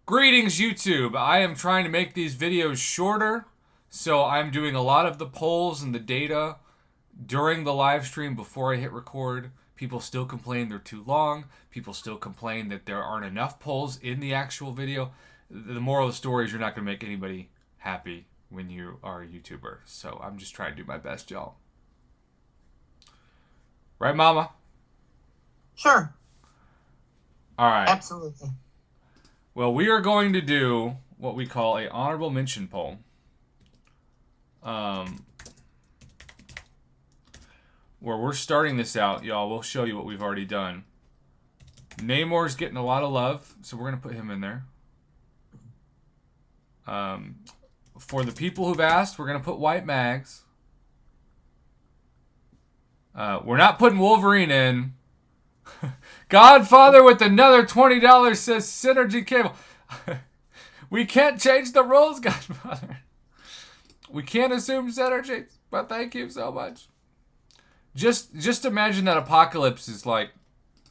Greetings, YouTube. I am trying to make these videos shorter, so I'm doing a lot of the polls and the data during the live stream before I hit record. People still complain they're too long. People still complain that there aren't enough polls in the actual video. The moral of the story is you're not going to make anybody happy when you are a YouTuber. So I'm just trying to do my best, y'all. Right, Mama? Sure. All right. Absolutely. Well, we are going to do what we call a honorable mention poll. Where we're starting this out, y'all. We'll show you what we've already done. Namor's getting a lot of love, so we're going to put him in there. For the people who've asked, we're going to put White Mags. We're not putting Wolverine in. Godfather with another $20 says Synergy Cable. We can't change the rules, Godfather. We can't assume synergy, but thank you so much. Just imagine that Apocalypse is like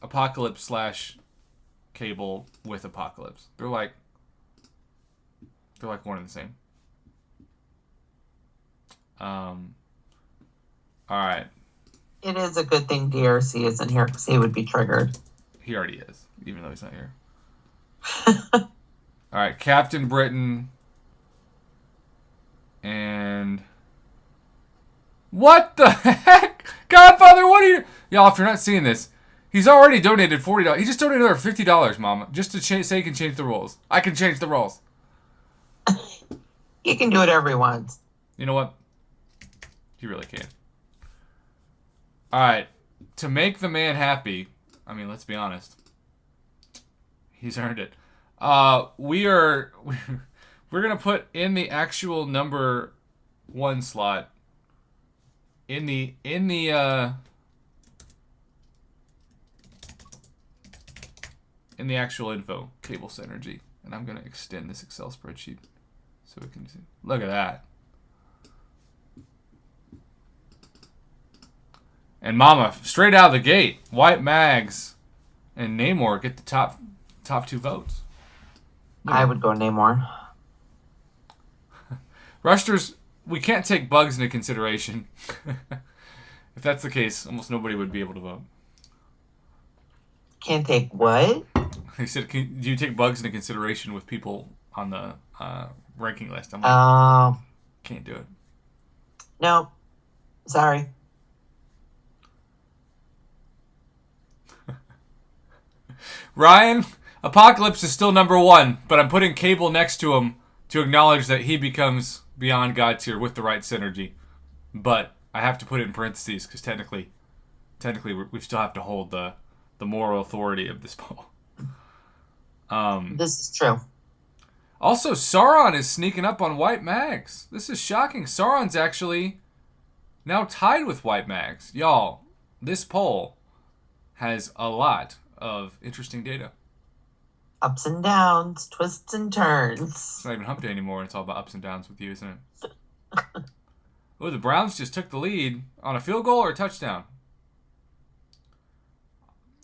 Apocalypse / Cable with Apocalypse. They're like one and the same. All right. It is a good thing DRC isn't here because he would be triggered. He already is, even though he's not here. All right, Captain Britain. And what the heck? Godfather, what are you... Y'all, if you're not seeing this, he's already donated $40. He just donated another $50, Mama, just to say he can change the rules. I can change the rules. He can do whatever he wants. You know what? He really can. All right. To make the man happy, I mean, let's be honest. He's earned it. We're going to put in the actual number 1 slot in the actual info, Cable Synergy. And I'm going to extend this Excel spreadsheet so we can see. Look at that. And Mama, straight out of the gate, White Mags and Namor get the top 2 votes. I would go Namor. Rushters, we can't take bugs into consideration. If that's the case, almost nobody would be able to vote. Can't take what? He said, do you take bugs into consideration with people on the ranking list? I'm like, can't do it. No. Sorry. Ryan, Apocalypse is still number 1, but I'm putting Cable next to him to acknowledge that he becomes beyond God tier with the right synergy. But I have to put it in parentheses because technically we still have to hold the moral authority of this poll. This is true. Also, Sauron is sneaking up on White Mags. This is shocking. Sauron's actually now tied with White Mags. Y'all, this poll has a lot of interesting data. Ups and downs, twists and turns. It's not even hump day anymore. It's all about ups and downs with you, isn't it? Oh, the Browns just took the lead on a field goal or a touchdown.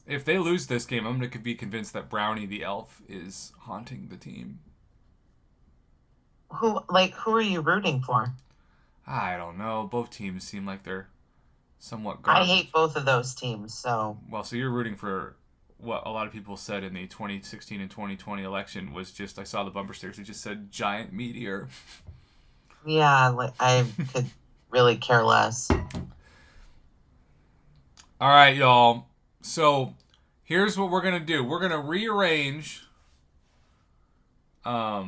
If they lose this game, I'm going to be convinced that Brownie the elf is haunting the team. Who are you rooting for? I don't know. Both teams seem like they're somewhat garbage. I hate both of those teams, so... Well, so you're rooting for what a lot of people said in the 2016 and 2020 election was just, I saw the bumper stickers, it just said giant meteor. Yeah, I could really care less. All right, y'all. So here's what we're going to do. We're going to rearrange. We're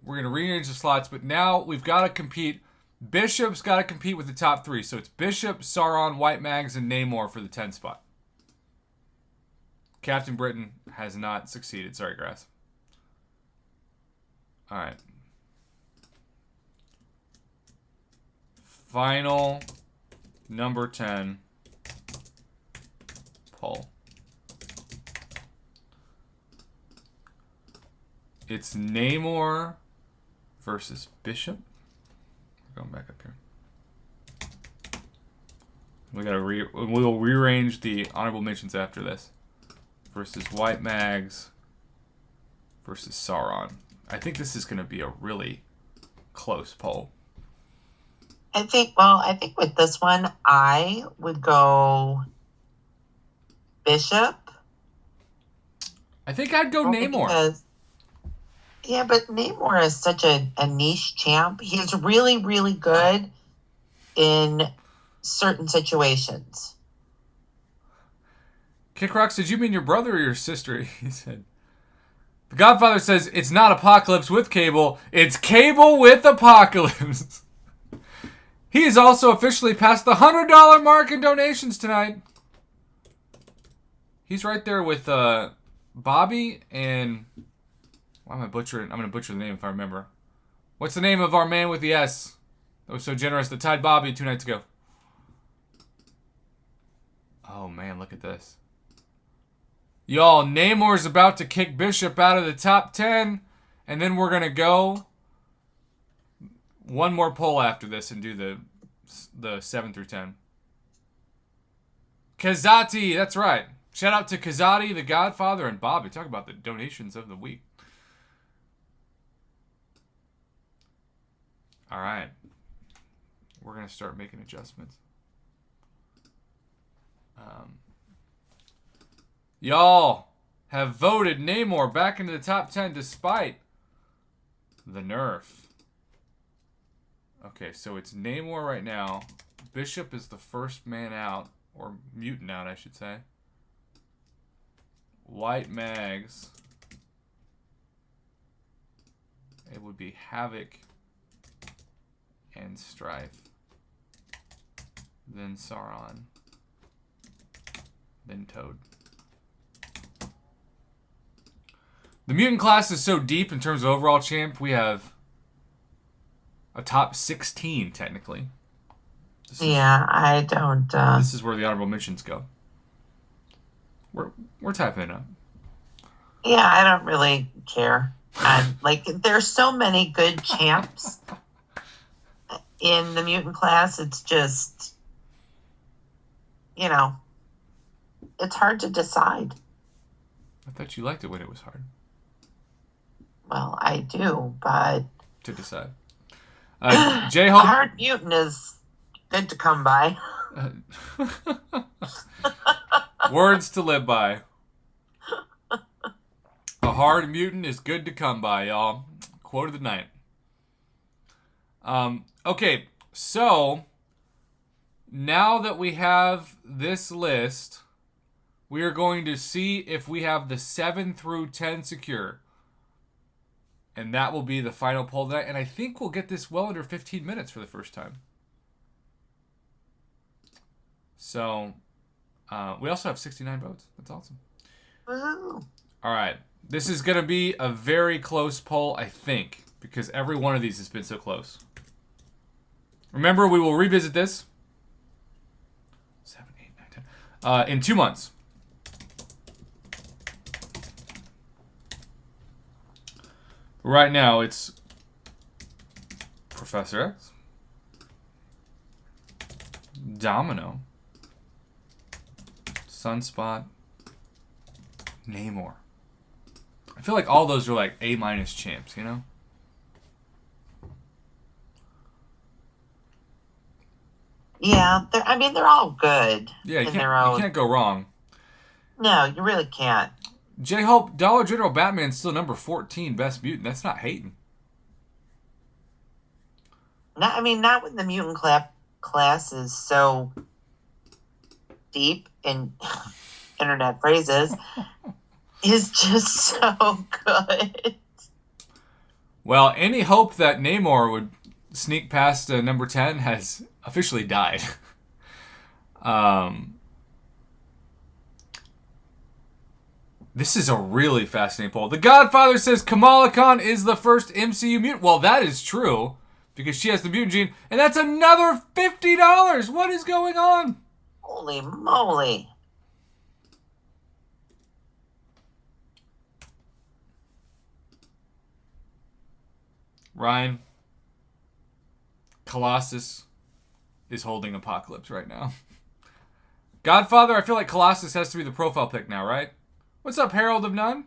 going to rearrange the slots, but now we've got to compete. Bishop's got to compete with the top 3. So it's Bishop, Sauron, White Mags, and Namor for the 10 spot. Captain Britain has not succeeded. Sorry, Grass. All right. Final number 10 poll. It's Namor versus Bishop. We're going back up here. We'll rearrange the honorable mentions after this. Versus White Mags versus Sauron. I think this is going to be a really close poll. I think with this one, I would go Bishop. I think I'd go Only Namor. because, yeah, but Namor is such a niche champ. He's really, really good in certain situations. Kick Rocks, did you mean your brother or your sister? He said. The Godfather says it's not Apocalypse with Cable, it's Cable with Apocalypse. He is also officially past the $100 mark in donations tonight. He's right there with Bobby and... Why am I butchering? I'm going to butcher the name if I remember. What's the name of our man with the S that was so generous that tied Bobby 2 nights ago? Oh, man, look at this. Y'all, Namor's about to kick Bishop out of the top 10. And then we're going to go one more poll after this and do the 7 through 10. Kazati, that's right. Shout out to Kazati, the Godfather, and Bobby. Talk about the donations of the week. All right. We're going to start making adjustments. Y'all have voted Namor back into the top 10 despite the nerf. Okay, so it's Namor right now. Bishop is the first man out, or mutant out, I should say. White Mags. It would be Havoc and Strife. Then Sauron. Then Toad. The mutant class is so deep in terms of overall champ, we have a top 16, technically. I don't... This is where the honorable mentions go. We're typing it up. Yeah, I don't really care. There's so many good champs in the mutant class. It's just, it's hard to decide. I thought you liked it when it was hard. Well, I do, but... To decide. J-Hope... Hard mutant is good to come by. Words to live by. A hard mutant is good to come by, y'all. Quote of the night. Okay, so... Now that we have this list, we are going to see if we have the 7 through 10 secure. And that will be the final poll tonight. And I think we'll get this well under 15 minutes for the first time. So, we also have 69 votes. That's awesome. Woo. All right. This is going to be a very close poll, I think. Because every one of these has been so close. Remember, we will revisit this. 7, 8, 9, 10. In 2 months. Right now, it's Professor X, Domino, Sunspot, Namor. I feel like all those are like A- champs, you know? Yeah, they're all good. Yeah, you in their own... can't go wrong. No, you really can't. J-Hope, Dollar General Batman's still number 14 best mutant. That's not hating. Not when the mutant class is so deep in internet phrases. Is just so good. Well, any hope that Namor would sneak past number 10 has officially died. This is a really fascinating poll. The Godfather says Kamala Khan is the first MCU mutant. Well, that is true, because she has the mutant gene, and that's another $50. What is going on? Holy moly. Ryan, Colossus is holding Apocalypse right now. Godfather, I feel like Colossus has to be the profile pick now, right? What's up, Herald of None?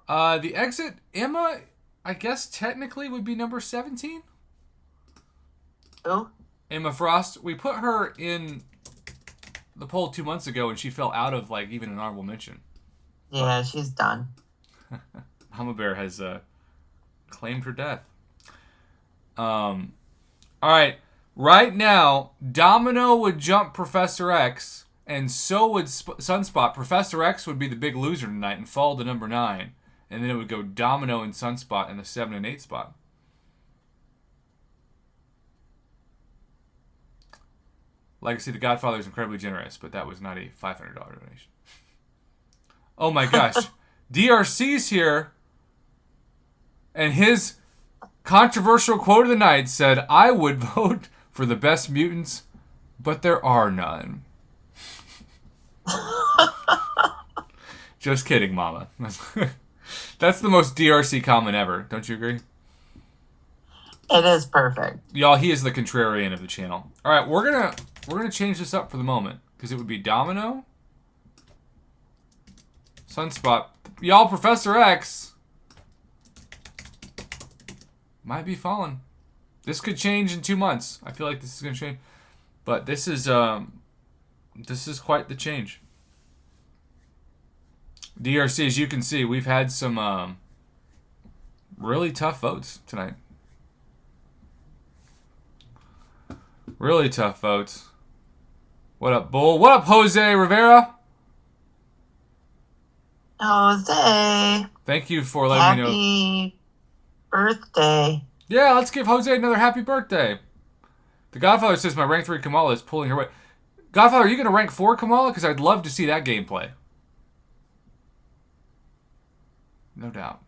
The exit, Emma, I guess technically would be number 17. Who? Emma Frost. We put her in the poll 2 months ago, and she fell out of like even an honorable mention. Yeah, she's done. Mama Bear has claimed her death. All right. Right now, Domino would jump Professor X, and so would Sunspot. Professor X would be the big loser tonight and fall to number 9. And then it would go Domino and Sunspot in the 7 and 8 spot. Legacy, the Godfather is incredibly generous, but that was not a $500 donation. Oh my gosh. DRC's here, and his controversial quote of the night said, "I would vote for the best mutants, but there are none." Just kidding, Mama. That's the most DRC comment ever. Don't you agree? It is perfect. Y'all, he is the contrarian of the channel. All right, we're gonna change this up for the moment because it would be Domino, Sunspot. Y'all, Professor X might be falling. This could change in 2 months. I feel like this is gonna change, but this is quite the change. DRC, as you can see, we've had some really tough votes tonight. Really tough votes. What up, Bull? What up, Jose Rivera? Jose. Thank you for letting me know. Happy birthday. Yeah, let's give Jose another happy birthday. The Godfather says my rank 3 Kamala is pulling her weight. Godfather, are you going to rank 4 Kamala? Because I'd love to see that gameplay. No doubt.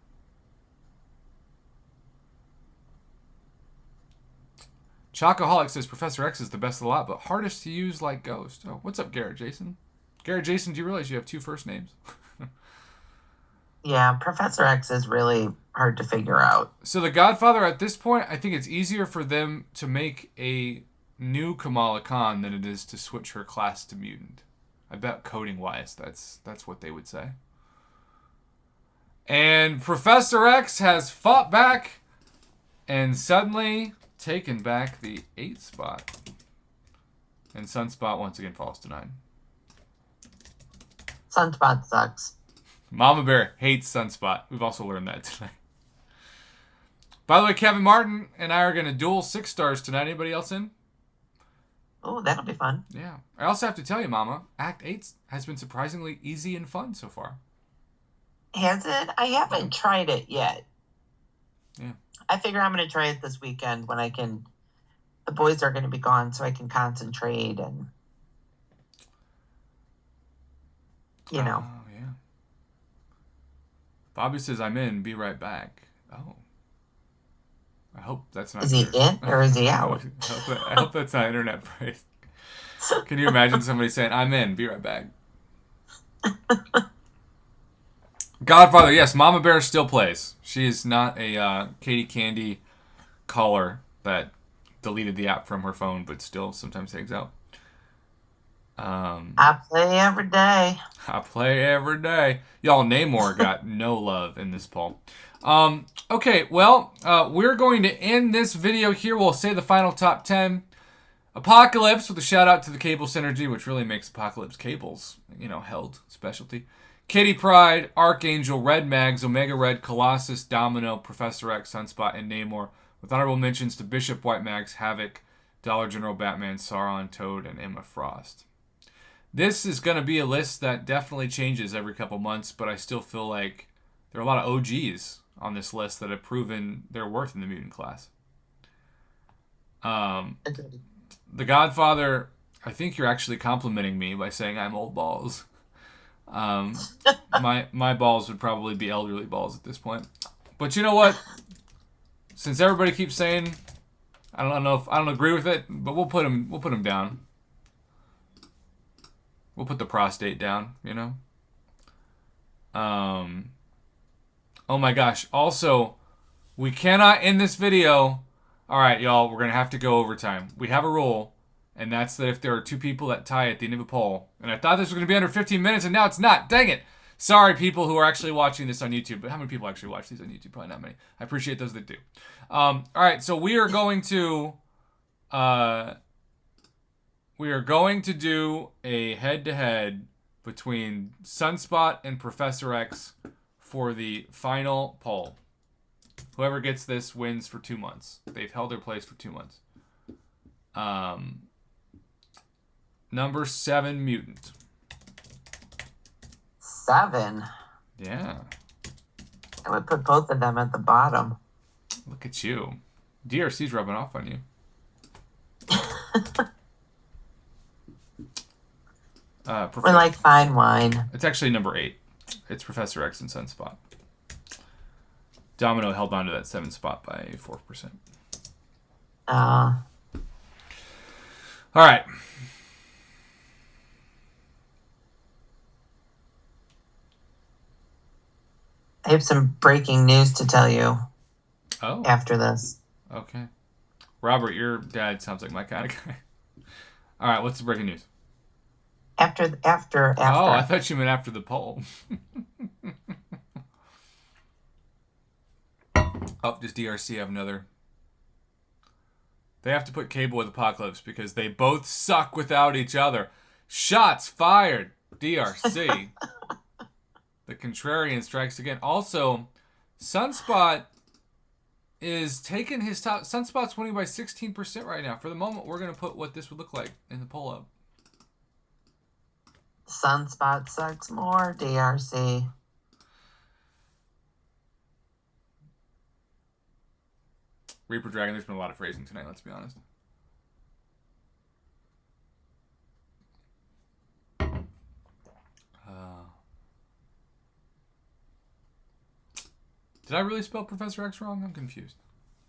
Chocoholic says Professor X is the best of the lot, but hardest to use like Ghost. Oh, what's up, Garrett Jason? Garrett Jason, do you realize you have 2 first names? Yeah, Professor X is really hard to figure out. So the Godfather, at this point, I think it's easier for them to make a new Kamala Khan than it is to switch her class to mutant. I bet coding-wise, that's what they would say. And Professor X has fought back and suddenly taken back the 8 spot. And Sunspot once again falls to 9. Sunspot sucks. Mama Bear hates Sunspot. We've also learned that tonight. By the way, Kevin Martin and I are going to duel 6 stars tonight. Anybody else in? Oh, that'll be fun. Yeah. I also have to tell you, Mama, Act 8 has been surprisingly easy and fun so far. Has it? I haven't tried it yet. Yeah. I figure I'm going to try it this weekend when I can. The boys are going to be gone, so I can concentrate and, you know. Oh, yeah. Bobby says, I'm in. Be right back. Oh. I hope that's not... Is he in or is he out? I hope that's not internet praise. Can you imagine somebody saying, I'm in. Be right back. Godfather, yes, Mama Bear still plays. She is not a Katie Candy caller that deleted the app from her phone, but still sometimes hangs out. I play every day. I play every day. Y'all, Namor got no love in this poll. Okay, well, we're going to end this video here. We'll say the final top 10. Apocalypse with a shout out to the Cable Synergy, which really makes Apocalypse Cables, held specialty. Kitty Pryde, Archangel, Red Mags, Omega Red, Colossus, Domino, Professor X, Sunspot, and Namor, with honorable mentions to Bishop, White Mags, Havoc, Dollar General, Batman, Sauron, Toad, and Emma Frost. This is going to be a list that definitely changes every couple months, but I still feel like there are a lot of OGs on this list that have proven their worth in the mutant class. The Godfather, I think you're actually complimenting me by saying I'm old balls. My balls would probably be elderly balls at this point. But you know what? Since everybody keeps saying, I don't agree with it, but we'll put him down. We'll put the prostate down, Oh my gosh. Also, we cannot end this video. All right, y'all, we're going to have to go overtime. We have a rule, and that's that if there are 2 people that tie at the end of a poll, and I thought this was going to be under 15 minutes, and now it's not. Dang it. Sorry, people who are actually watching this on YouTube, but how many people actually watch these on YouTube? Probably not many. I appreciate those that do. All right, so we are going to do a head-to-head between Sunspot and Professor X for the final poll. Whoever gets this wins for 2 months. They've held their place for 2 months. Number 7, Mutant. 7. Yeah. I would put both of them at the bottom. Look at you. DRC's rubbing off on you. We're like fine wine. It's actually number 8. It's Professor X and Sunspot. Domino held on to that 7 spot by 4%. All right. I have some breaking news to tell you. Oh. After this. Okay. Robert, your dad sounds like my kind of guy. All right, what's the breaking news? After. Oh, I thought you meant after the poll. Oh, does DRC have another? They have to put Cable with Apocalypse because they both suck without each other. Shots fired, DRC. The contrarian strikes again. Also, Sunspot is taking his top. Sunspot's winning by 16% right now. For the moment, we're going to put what this would look like in the poll up. Sunspot sucks more, DRC. Reaper Dragon, there's been a lot of phrasing tonight, let's be honest. Did I really spell Professor X wrong? I'm confused.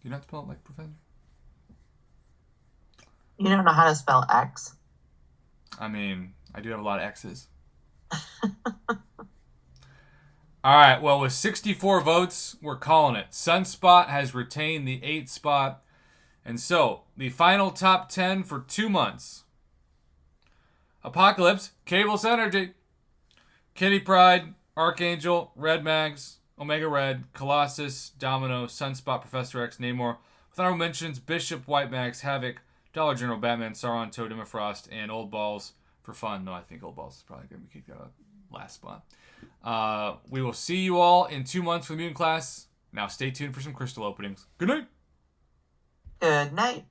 Do you not spell it like Professor? You don't know how to spell X? I mean, I do have a lot of X's. All right, well, with 64 votes, we're calling it. Sunspot has retained the 8th spot. And so, the final top 10 for 2 months. Apocalypse, Cable's Energy, Kitty Pryde, Archangel, Red Mags, Omega Red, Colossus, Domino, Sunspot, Professor X, Namor. With honorable mentions, Bishop, White Mags, Havoc, Dollar General, Batman, Sauron, Toad, Emma Frost, and Old Balls for fun. No, I think Old Balls is probably going to be kicked out of last spot. We will see you all in 2 months for the Mutant class. Now stay tuned for some crystal openings. Good night. Good night.